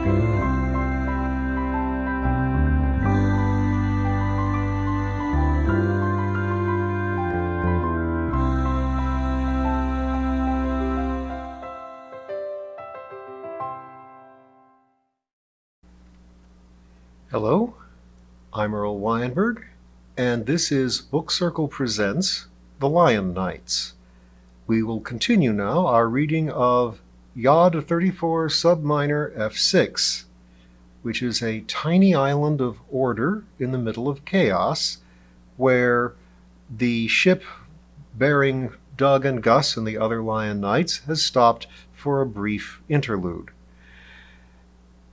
Hello, I'm Earl Weinberg, and this is Book Circle Presents The Lion Knights. We will continue now our reading of Yod 34 subminor F6, which is a tiny island of order in the middle of chaos, where the ship bearing Doug and Gus and the other Lion Knights has stopped for a brief interlude.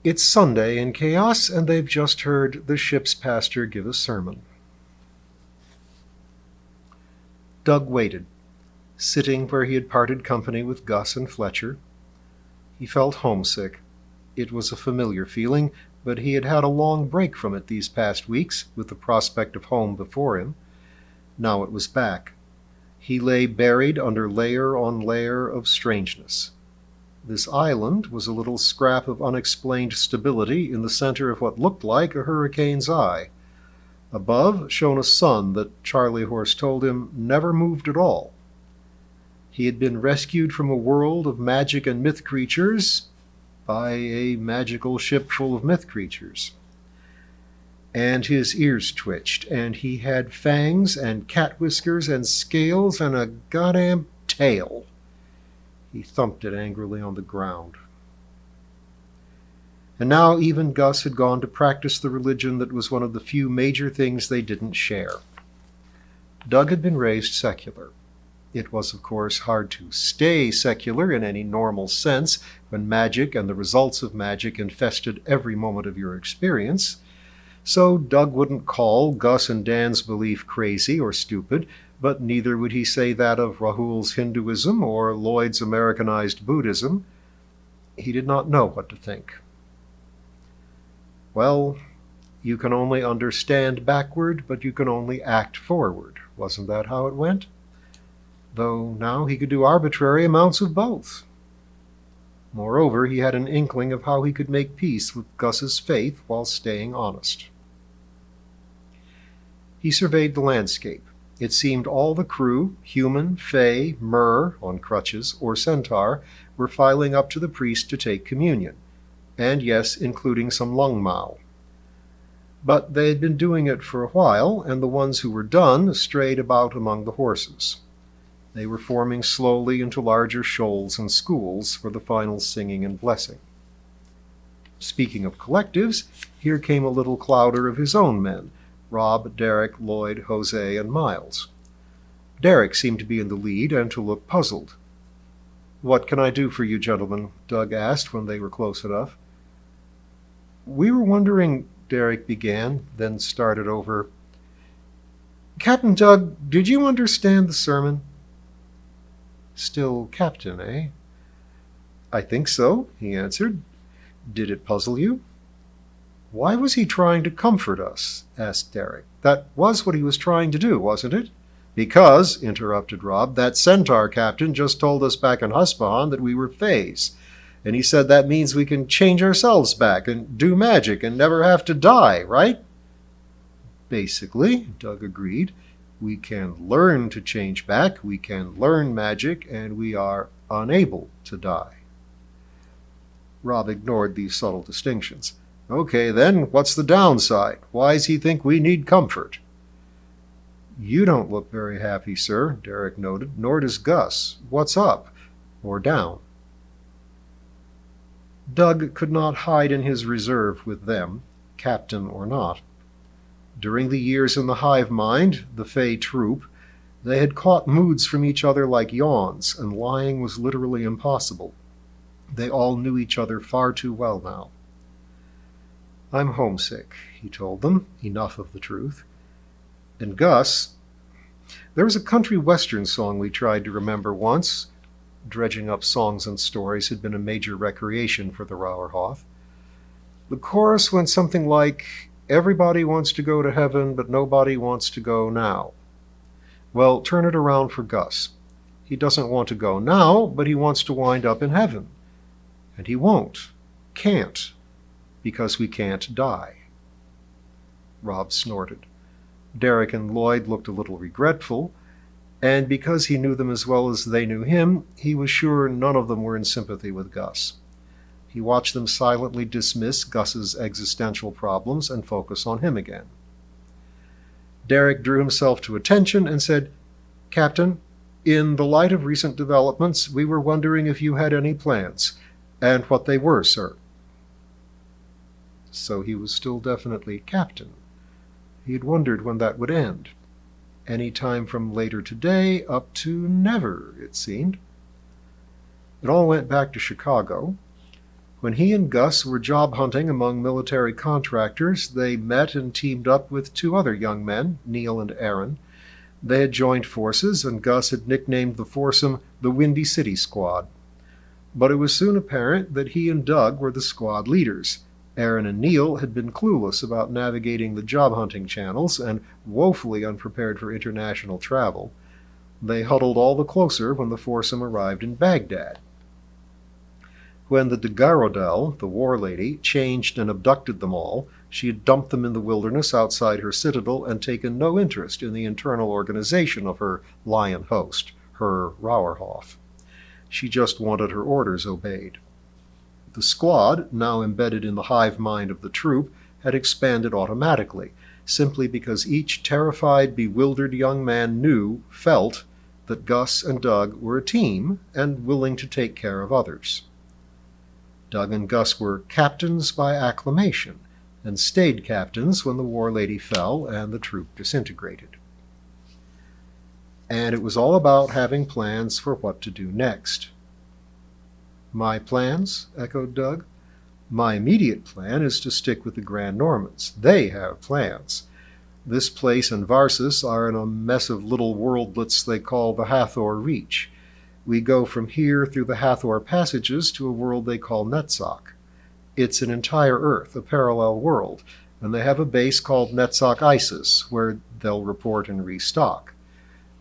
It's Sunday in chaos, and they've just heard the ship's pastor give a sermon. Doug waited, sitting where he had parted company with Gus and Fletcher. He felt homesick. It was a familiar feeling, but he had had a long break from it these past weeks, with the prospect of home before him. Now it was back. He lay buried under layer on layer of strangeness. This island was a little scrap of unexplained stability in the center of what looked like a hurricane's eye. Above shone a sun that Charlie Horse told him never moved at all. He had been rescued from a world of magic and myth creatures by a magical ship full of myth creatures. And his ears twitched, and he had fangs and cat whiskers and scales and a goddamn tail. He thumped it angrily on the ground. And now even Gus had gone to practice the religion that was one of the few major things they didn't share. Doug had been raised secular. It was, of course, hard to stay secular in any normal sense when magic and the results of magic infested every moment of your experience. So Doug wouldn't call Gus and Dan's belief crazy or stupid, but neither would he say that of Rahul's Hinduism or Lloyd's Americanized Buddhism. He did not know what to think. Well, you can only understand backward, but you can only act forward. Wasn't that how it went? Though now he could do arbitrary amounts of both. Moreover, he had an inkling of how he could make peace with Gus's faith while staying honest. He surveyed the landscape. It seemed all the crew, human, fey, mer, on crutches, or centaur, were filing up to the priest to take communion, and yes, including some lungmao. But they had been doing it for a while, and the ones who were done strayed about among the horses. They were forming slowly into larger shoals and schools for the final singing and blessing. Speaking of collectives, here came a little clouder of his own men, Rob, Derek, Lloyd, Jose, and Miles. Derek seemed to be in the lead and to look puzzled. "What can I do for you, gentlemen?" Doug asked when they were close enough. "We were wondering," Derek began, then started over. "Captain Doug, did you understand the sermon?" "Still captain, eh?" "I think so," he answered. "Did it puzzle you?" "Why was he trying to comfort us?" asked Derek. "That was what he was trying to do, wasn't it?" "Because," interrupted Rob, "that centaur captain just told us back in Huspahan that we were fays. And he said that means we can change ourselves back and do magic and never have to die, right?" "Basically," Doug agreed. "We can learn to change back, we can learn magic, and we are unable to die." Rob ignored these subtle distinctions. "Okay, then, what's the downside? Why's he think we need comfort?" "You don't look very happy, sir," Derek noted, "nor does Gus. What's up? Or down?" Doug could not hide in his reserve with them, captain or not. During the years in the hive mind, the Fey troop, they had caught moods from each other like yawns, and lying was literally impossible. They all knew each other far too well now. "I'm homesick," he told them. Enough of the truth. And Gus, there was a country western song we tried to remember once. Dredging up songs and stories had been a major recreation for the Rauerhof. The chorus went something like, "Everybody wants to go to heaven, but nobody wants to go now." Well, turn it around for Gus. He doesn't want to go now, but he wants to wind up in heaven. And he won't. Can't. Because we can't die. Rob snorted. Derek and Lloyd looked a little regretful, and because he knew them as well as they knew him, he was sure none of them were in sympathy with Gus. He watched them silently dismiss Gus's existential problems and focus on him again. Derek drew himself to attention and said, "Captain, in the light of recent developments, we were wondering if you had any plans, and what they were, sir." So he was still definitely captain. He had wondered when that would end. Any time from later today up to never, it seemed. It all went back to Chicago. When he and Gus were job hunting among military contractors, they met and teamed up with two other young men, Neil and Aaron. They had joined forces, and Gus had nicknamed the foursome the Windy City Squad. But it was soon apparent that he and Doug were the squad leaders. Aaron and Neil had been clueless about navigating the job hunting channels and woefully unprepared for international travel. They huddled all the closer when the foursome arrived in Baghdad. When the Daguerreotypes, the war lady, changed and abducted them all, she had dumped them in the wilderness outside her citadel and taken no interest in the internal organization of her lion host, her Rauerhof. She just wanted her orders obeyed. The squad, now embedded in the hive mind of the troop, had expanded automatically, simply because each terrified, bewildered young man felt that Gus and Doug were a team and willing to take care of others. Doug and Gus were captains by acclamation, and stayed captains when the war lady fell and the troop disintegrated. And it was all about having plans for what to do next. "My plans?" echoed Doug. "My immediate plan is to stick with the Grand Normans. They have plans. This place and Varsus are in a mess of little worldlets they call the Hathor Reach. We go from here through the Hathor passages to a world they call Netzach. It's an entire Earth, a parallel world, and they have a base called Netzach Isis, where they'll report and restock.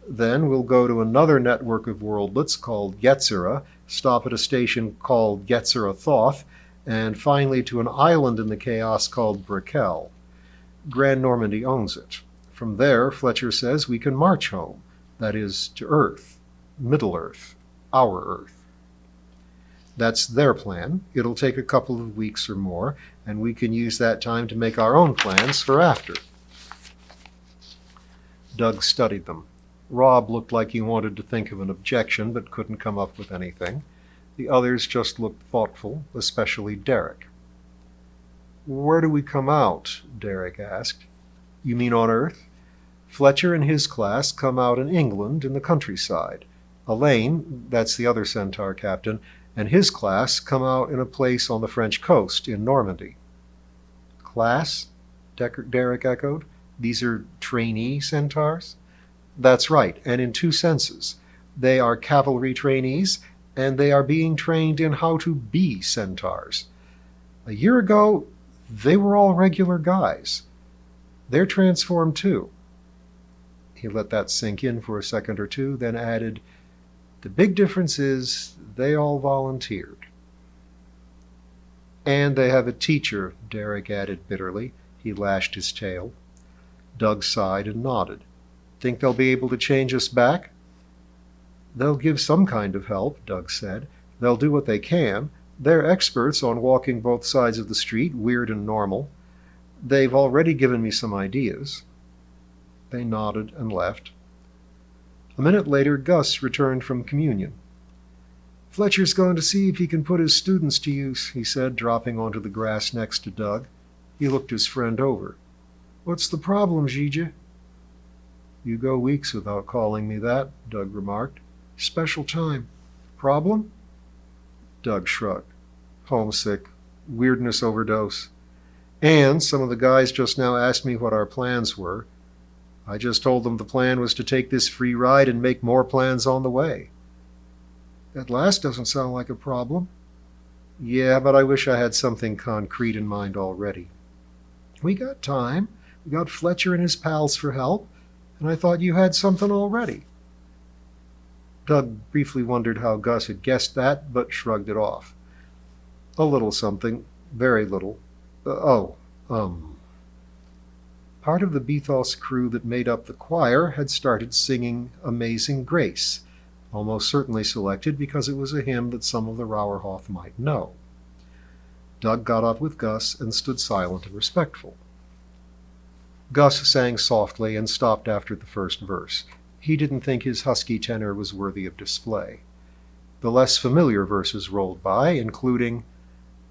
Then we'll go to another network of worldlets called Yetzirah, stop at a station called Yetzirah Thoth, and finally to an island in the chaos called Brickell. Grand Normandy owns it. From there, Fletcher says, we can march home, that is, to Earth. Middle-earth, our Earth. That's their plan. It'll take a couple of weeks or more, and we can use that time to make our own plans for after." Doug studied them. Rob looked like he wanted to think of an objection, but couldn't come up with anything. The others just looked thoughtful, especially Derek. "Where do we come out?" Derek asked. "You mean on Earth?" "Fletcher and his class come out in England in the countryside. Elaine, that's the other Centaur captain, and his class come out in a place on the French coast in Normandy." "Class?" Derek echoed. "These are trainee Centaurs?" "That's right, and in two senses. They are cavalry trainees, and they are being trained in how to be Centaurs. A year ago, they were all regular guys. They're transformed too." He let that sink in for a second or two, then added, "The big difference is they all volunteered." "And they have a teacher," Derek added bitterly. He lashed his tail. Doug sighed and nodded. "Think they'll be able to change us back?" "They'll give some kind of help," Doug said. "They'll do what they can. They're experts on walking both sides of the street, weird and normal. They've already given me some ideas." They nodded and left. A minute later, Gus returned from communion. "Fletcher's going to see if he can put his students to use," he said, dropping onto the grass next to Doug. He looked his friend over. "What's the problem, Gigi?" "You go weeks without calling me that," Doug remarked. "Special time. Problem?" Doug shrugged. "Homesick. Weirdness overdose. And some of the guys just now asked me what our plans were. I just told them the plan was to take this free ride and make more plans on the way." "That last doesn't sound like a problem." "Yeah, but I wish I had something concrete in mind already." "We got time. We got Fletcher and his pals for help, and I thought you had something already." Doug briefly wondered how Gus had guessed that, but shrugged it off. "A little something. Very little. Oh, um, part of the Bethos crew that made up the choir had started singing Amazing Grace, almost certainly selected because it was a hymn that some of the Rauerhof might know. Doug got up with Gus and stood silent and respectful. Gus sang softly and stopped after the first verse. He didn't think his husky tenor was worthy of display. The less familiar verses rolled by, including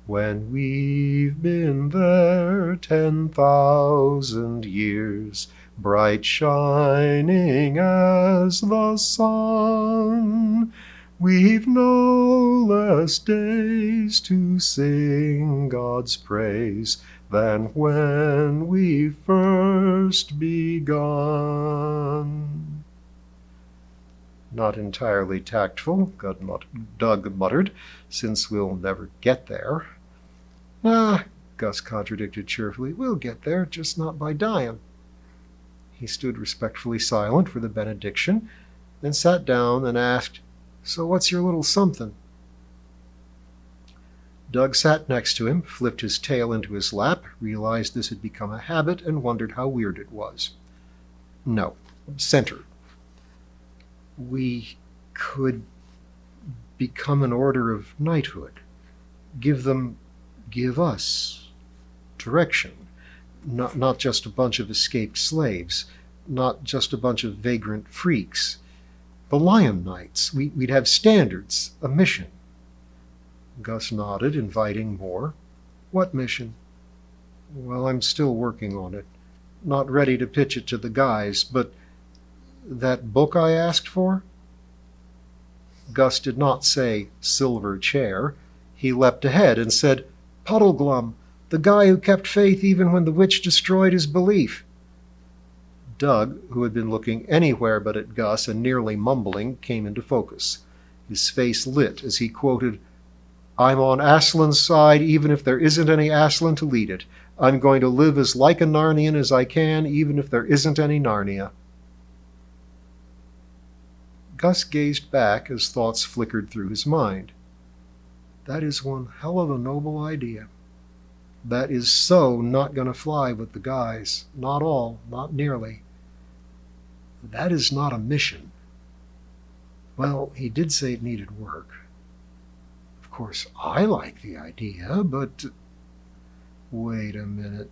"When we've been there 10,000 years, bright shining as the sun, we've no less days to sing God's praise than when we first begun." "Not entirely tactful," Doug muttered, "since we'll never get there." "Ah," Gus contradicted cheerfully, "we'll get there, just not by dying." He stood respectfully silent for the benediction, then sat down and asked, "So what's your little something?" Doug sat next to him, flipped his tail into his lap, realized this had become a habit, and wondered how weird it was. "No, center. We could become an order of knighthood. Give us direction. Not just a bunch of escaped slaves. Not just a bunch of vagrant freaks. The Lion Knights. We'd have standards, a mission." Gus nodded, inviting more. "What mission?" "Well, I'm still working on it. Not ready to pitch it to the guys, but that book I asked for?" Gus did not say silver chair. He leapt ahead and said, "Puddleglum, the guy who kept faith even when the witch destroyed his belief." Doug, who had been looking anywhere but at Gus and nearly mumbling, came into focus. His face lit as he quoted, "I'm on Aslan's side even if there isn't any Aslan to lead it. I'm going to live as like a Narnian as I can even if there isn't any Narnia." Gus gazed back as thoughts flickered through his mind. That is one hell of a noble idea. That is so not going to fly with the guys. Not all, not nearly. That is not a mission. Well, he did say it needed work. Of course, I like the idea, but wait a minute.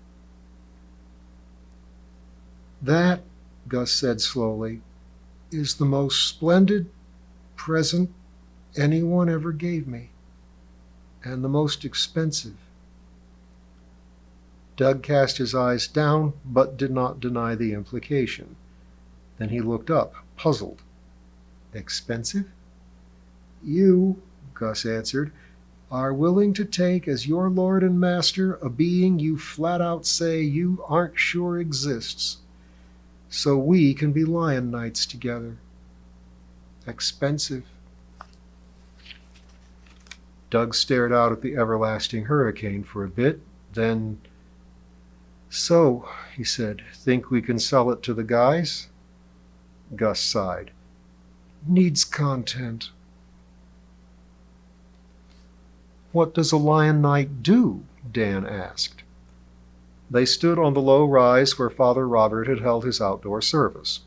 That, Gus said slowly, is the most splendid present anyone ever gave me, and the most expensive. Doug cast his eyes down, but did not deny the implication. Then he looked up, puzzled. "Expensive?" "You," Gus answered, "are willing to take as your lord and master a being you flat out say you aren't sure exists, so we can be Lion Knights together. Expensive." Doug stared out at the everlasting hurricane for a bit, then, "So," he said, "think we can sell it to the guys?" Gus sighed. "Needs content." "What does a Lion Knight do?" Dan asked. They stood on the low rise where Father Robert had held his outdoor service.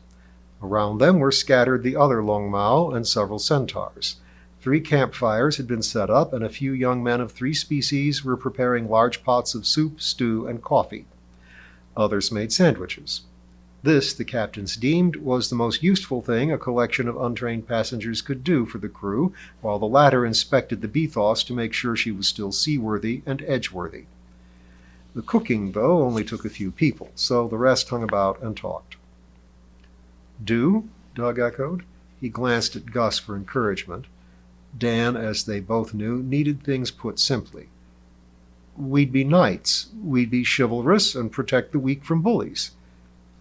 Around them were scattered the other Longmao and several centaurs. 3 campfires had been set up, and a few young men of 3 species were preparing large pots of soup, stew, and coffee. Others made sandwiches. This, the captains deemed, was the most useful thing a collection of untrained passengers could do for the crew, while the latter inspected the Bethos to make sure she was still seaworthy and edgeworthy. The cooking, though, only took a few people, so the rest hung about and talked. "Do?" Doug echoed. He glanced at Gus for encouragement. Dan, as they both knew, needed things put simply. "We'd be knights. We'd be chivalrous and protect the weak from bullies."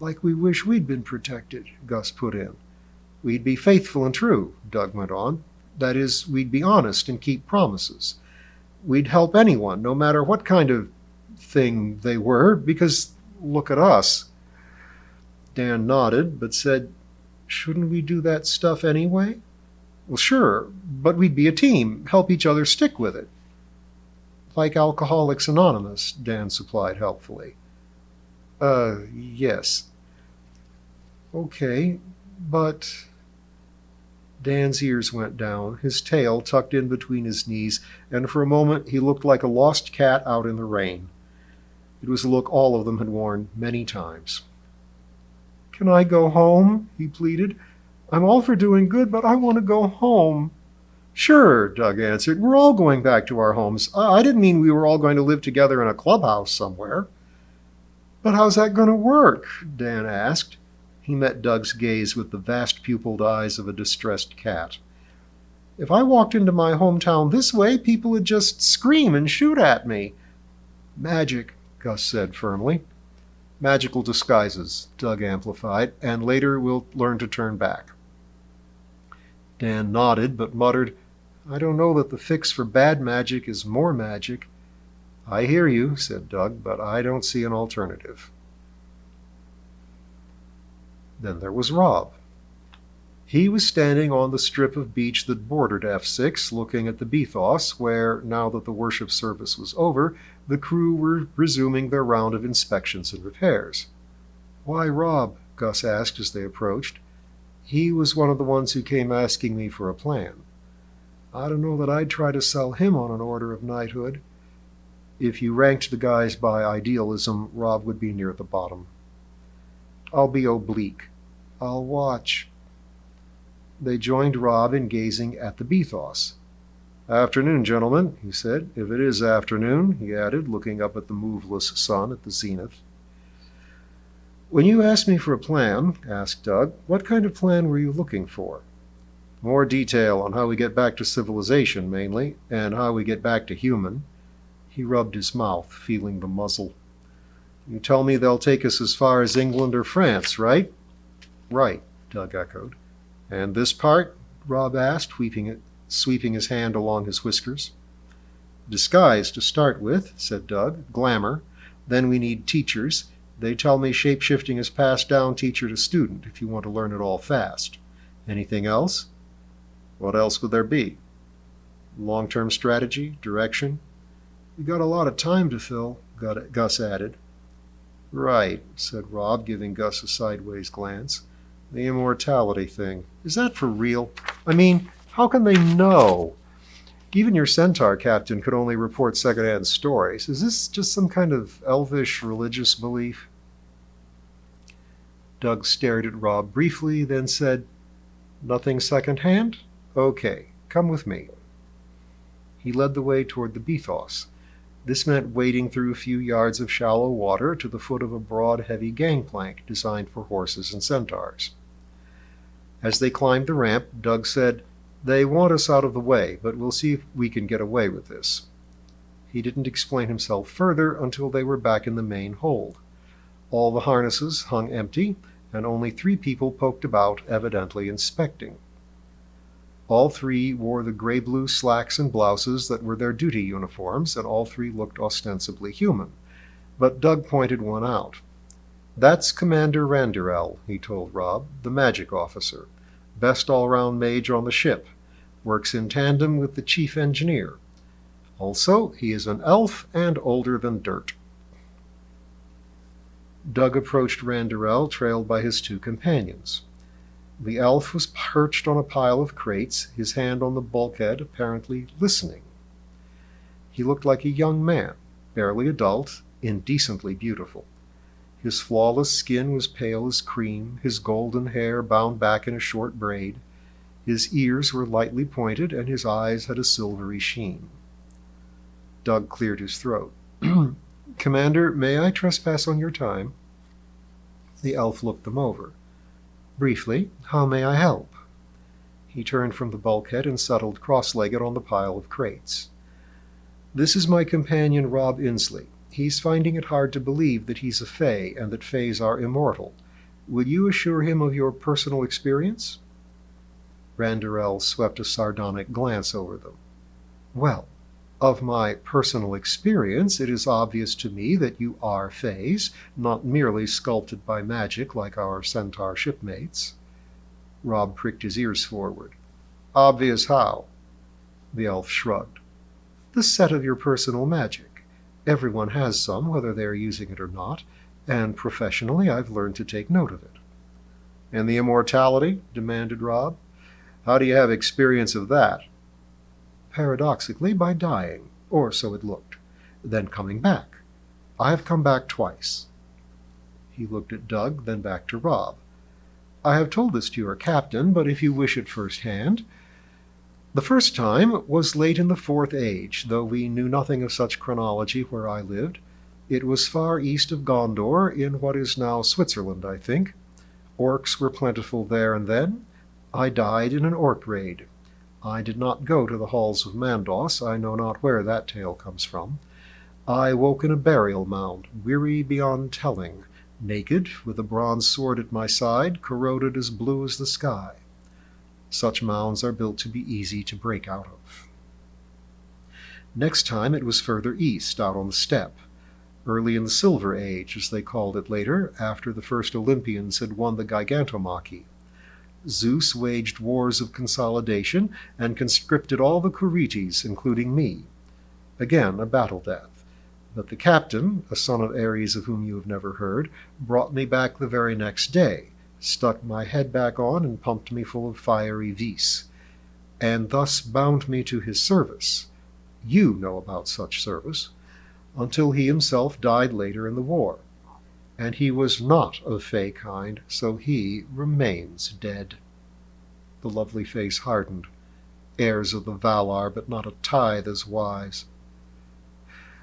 "Like we wish we'd been protected," Gus put in. "We'd be faithful and true," Doug went on. "That is, we'd be honest and keep promises. We'd help anyone, no matter what kind of thing they were, because look at us." Dan nodded, but said, "Shouldn't we do that stuff anyway?" "Well, sure, but we'd be a team, help each other stick with it." Like Alcoholics Anonymous, Dan supplied helpfully. Yes. Okay, but... Dan's ears went down, his tail tucked in between his knees, and for a moment he looked like a lost cat out in the rain. It was a look all of them had worn many times. Can I go home? He pleaded. I'm all for doing good, but I want to go home. Sure, Doug answered. We're all going back to our homes. I didn't mean we were all going to live together in a clubhouse somewhere. But how's that going to work? Dan asked. He met Doug's gaze with the vast pupiled eyes of a distressed cat. If I walked into my hometown this way, people would just scream and shoot at me. Magic, Gus said firmly. Magical disguises, Doug amplified, and later we'll learn to turn back. Dan nodded, but muttered, I don't know that the fix for bad magic is more magic. I hear you, said Doug, but I don't see an alternative. Then there was Rob. He was standing on the strip of beach that bordered F6, looking at the Bethos, where, now that the worship service was over, the crew were resuming their round of inspections and repairs. Why Rob? Gus asked as they approached. He was one of the ones who came asking me for a plan. I don't know that I'd try to sell him on an order of knighthood. If you ranked the guys by idealism, Rob would be near the bottom. I'll be oblique. I'll watch. They joined Rob in gazing at the Bethos. Afternoon, gentlemen, he said. If it is afternoon, he added, looking up at the moveless sun at the zenith. When you asked me for a plan, asked Doug, what kind of plan were you looking for? More detail on how we get back to civilization, mainly, and how we get back to human. He rubbed his mouth, feeling the muzzle. You tell me they'll take us as far as England or France, right? Right, Doug echoed. And this part? Rob asked, sweeping his hand along his whiskers. Disguise to start with, said Doug. Glamour. Then we need teachers. They tell me shape-shifting is passed down teacher to student if you want to learn it all fast. Anything else? What else would there be? Long-term strategy? Direction? We got a lot of time to fill, Gus added. Right, said Rob, giving Gus a sideways glance. The immortality thing. Is that for real? I mean, how can they know? Even your centaur captain could only report second-hand stories. Is this just some kind of elvish religious belief? Doug stared at Rob briefly, then said, Nothing second-hand? Okay, come with me. He led the way toward the Bethos. This meant wading through a few yards of shallow water to the foot of a broad, heavy gangplank designed for horses and centaurs. As they climbed the ramp, Doug said, They want us out of the way, but we'll see if we can get away with this. He didn't explain himself further until they were back in the main hold. All the harnesses hung empty, and only 3 people poked about, evidently inspecting. All 3 wore the gray-blue slacks and blouses that were their duty uniforms, and all 3 looked ostensibly human. But Doug pointed one out. That's Commander Randerell, he told Rob, the magic officer. Best all-round mage on the ship. Works in tandem with the chief engineer. Also, he is an elf and older than dirt. Doug approached Randerell, trailed by his 2 companions. The elf was perched on a pile of crates, his hand on the bulkhead, apparently listening. He looked like a young man, barely adult, indecently beautiful. His flawless skin was pale as cream, his golden hair bound back in a short braid. His ears were lightly pointed, and his eyes had a silvery sheen. Doug cleared his throat. Commander, may I trespass on your time? The elf looked them over. Briefly, how may I help? He turned from the bulkhead and settled cross-legged on the pile of crates. This is my companion Rob Inslee. He's finding it hard to believe that he's a Fae and that Faes are immortal. Will you assure him of your personal experience? Randerell swept a sardonic glance over them. Well, of my personal experience, it is obvious to me that you are Faes, not merely sculpted by magic like our centaur shipmates. Rob pricked his ears forward. Obvious how? The elf shrugged. The set of your personal magic. Everyone has some, whether they are using it or not, and professionally I've learned to take note of it." "And the immortality?" demanded Rob. "How do you have experience of that?" "Paradoxically, by dying, or so it looked, then coming back. I have come back twice." He looked at Doug, then back to Rob. "I have told this to your captain, but if you wish it first hand, the first time was late in the Fourth Age, though we knew nothing of such chronology where I lived. It was far east of Gondor, in what is now Switzerland, I think. Orcs were plentiful there and then. I died in an orc raid. I did not go to the halls of Mandos. I know not where that tale comes from. I woke in a burial mound, weary beyond telling, naked, with a bronze sword at my side, corroded as blue as the sky. Such mounds are built to be easy to break out of. Next time it was further east, out on the steppe, early in the Silver Age, as they called it later, after the first Olympians had won the Gigantomachy. Zeus waged wars of consolidation and conscripted all the Curetes, including me. Again, a battle death. But the captain, a son of Ares of whom you have never heard, brought me back the very next day, stuck my head back on, and pumped me full of fiery vis, and thus bound me to his service. You know about such service, until he himself died later in the war. And he was not of fey kind, so he remains dead." The lovely face hardened. Heirs of the Valar, but not a tithe as wise.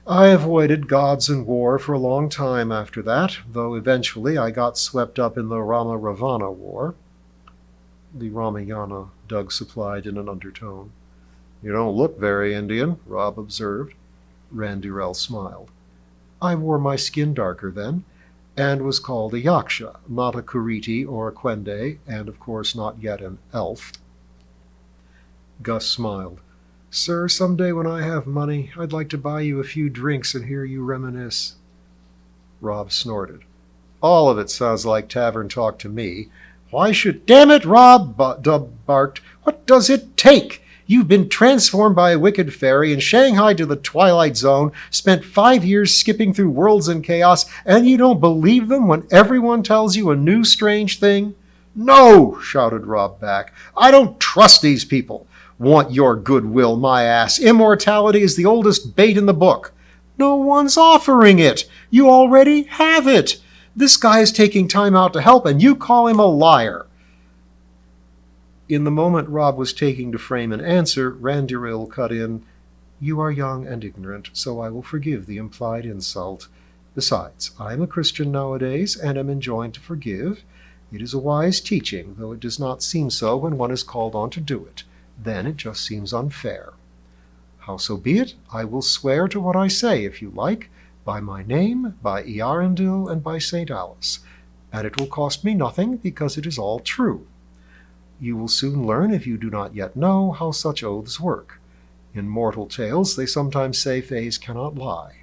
"I avoided gods and war for a long time after that, though eventually I got swept up in the Rama-Ravana war." "The Ramayana," Doug supplied in an undertone. "You don't look very Indian," Rob observed. Randirel smiled. "I wore my skin darker then, and was called a Yaksha, not a Kuriti or a Quende, and of course not yet an elf." Gus smiled. "Sir, some day when I have money, I'd like to buy you a few drinks and hear you reminisce." Rob snorted. "All of it sounds like tavern talk to me. Why should—" "Damn it, Rob!" Dub barked. "What does it take? You've been transformed by a wicked fairy and shanghaied to the Twilight Zone, spent 5 years skipping through worlds and chaos, and you don't believe them when everyone tells you a new strange thing?" "No!" shouted Rob back. "I don't trust these people. Want your goodwill, my ass. Immortality is the oldest bait in the book." "No one's offering it. You already have it. This guy is taking time out to help, and you call him a liar." In the moment Rob was taking to frame an answer, Randiril cut in, "You are young and ignorant, so I will forgive the implied insult. Besides, I am a Christian nowadays, and am enjoined to forgive. It is a wise teaching, though it does not seem so when one is called on to do it. Then it just seems unfair. Howsoever, I will swear to what I say, if you like, by my name, by Earendil, and by St. Alice, and it will cost me nothing, because it is all true. You will soon learn, if you do not yet know, how such oaths work. In mortal tales they sometimes say fays cannot lie.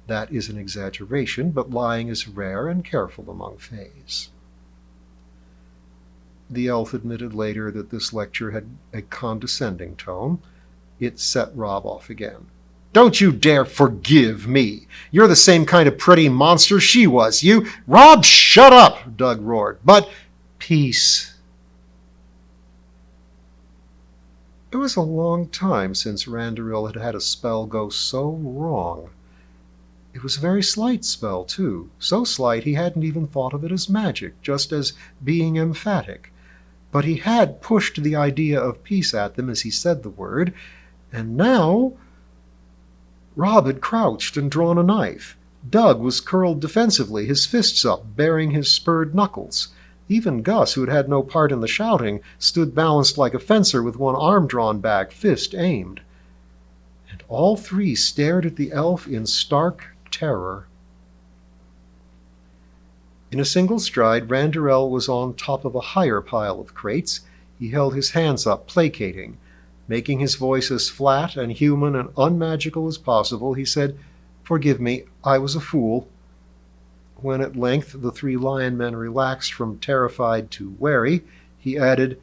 That is an exaggeration, but lying is rare and careful among fays." The elf admitted later that this lecture had a condescending tone. It set Rob off again. "Don't you dare forgive me. You're the same kind of pretty monster she was. You—" "Rob, shut up!" Doug roared. "But—" "Peace." It was a long time since Randiril had had a spell go so wrong. It was a very slight spell, too, so slight he hadn't even thought of it as magic, just as being emphatic. But he had pushed the idea of peace at them as he said the word, and now— Rob had crouched and drawn a knife. Doug was curled defensively, his fists up, baring his spurred knuckles. Even Gus, who had had no part in the shouting, stood balanced like a fencer with one arm drawn back, fist aimed. And all three stared at the elf in stark terror. In a single stride, Randirel was on top of a higher pile of crates. He held his hands up, placating. Making his voice as flat and human and unmagical as possible, he said, "Forgive me, I was a fool." When at length the 3 lion men relaxed from terrified to wary, he added,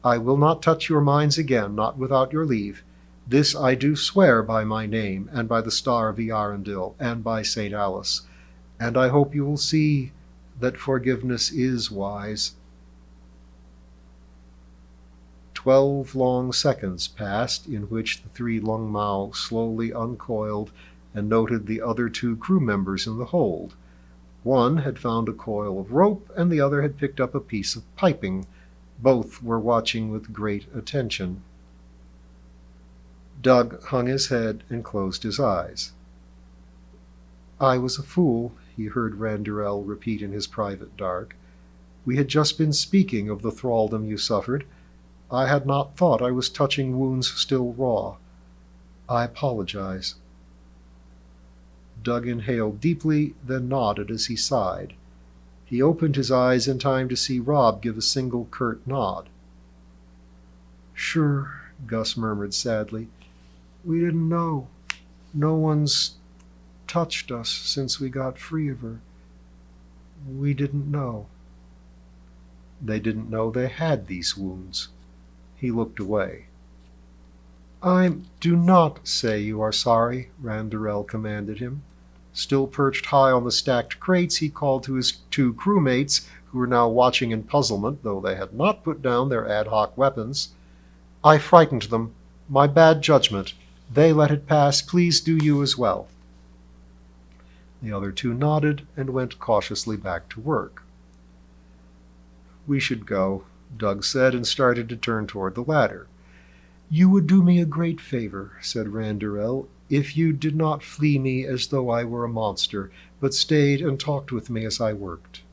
"I will not touch your minds again, not without your leave. This I do swear by my name, and by the star of Earendil, and by St. Alice, and I hope you will see that forgiveness is wise." 12 long seconds passed, in which the three Lungmao slowly uncoiled and noted the other two crew members in the hold. One had found a coil of rope, and the other had picked up a piece of piping. Both were watching with great attention. Doug hung his head and closed his eyes. "I was a fool," he heard Randerel repeat in his private dark. "We had just been speaking of the thraldom you suffered. I had not thought I was touching wounds still raw. I apologize." Doug inhaled deeply, then nodded as he sighed. He opened his eyes in time to see Rob give a single curt nod. "Sure," Gus murmured sadly. "We didn't know. No one's touched us since we got free of her. We didn't know." They didn't know they had these wounds. He looked away. "Do not say you are sorry," Randerel commanded him. Still perched high on the stacked crates, he called to his two crewmates, who were now watching in puzzlement, though they had not put down their ad hoc weapons. "I frightened them. My bad judgment. They let it pass. Please do you as well." The other two nodded and went cautiously back to work. "We should go," Doug said, and started to turn toward the ladder. "You would do me a great favor," said Randerel, "if you did not flee me as though I were a monster, but stayed and talked with me as I worked."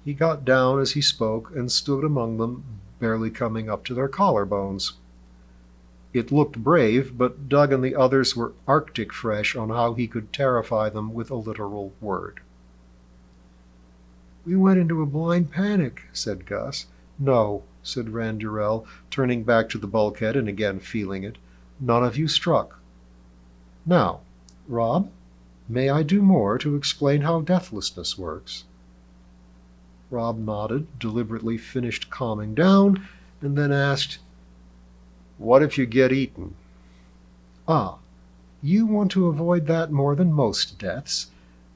He got down as he spoke and stood among them, barely coming up to their collarbones. It looked brave, but Doug and the others were Arctic fresh on how he could terrify them with a literal word. "We went into a blind panic," said Gus. "No," said Randerel, turning back to the bulkhead and again feeling it. "None of you struck. Now, Rob, may I do more to explain how deathlessness works?" Rob nodded, deliberately finished calming down, and then asked, "What if you get eaten?" "Ah, you want to avoid that more than most deaths.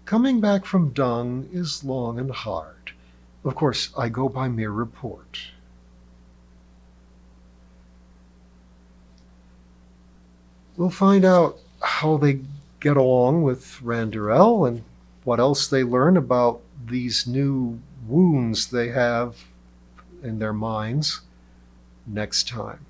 Coming back from dung is long and hard. Of course, I go by mere report." We'll find out how they get along with Randerel and what else they learn about these new wounds they have in their minds next time.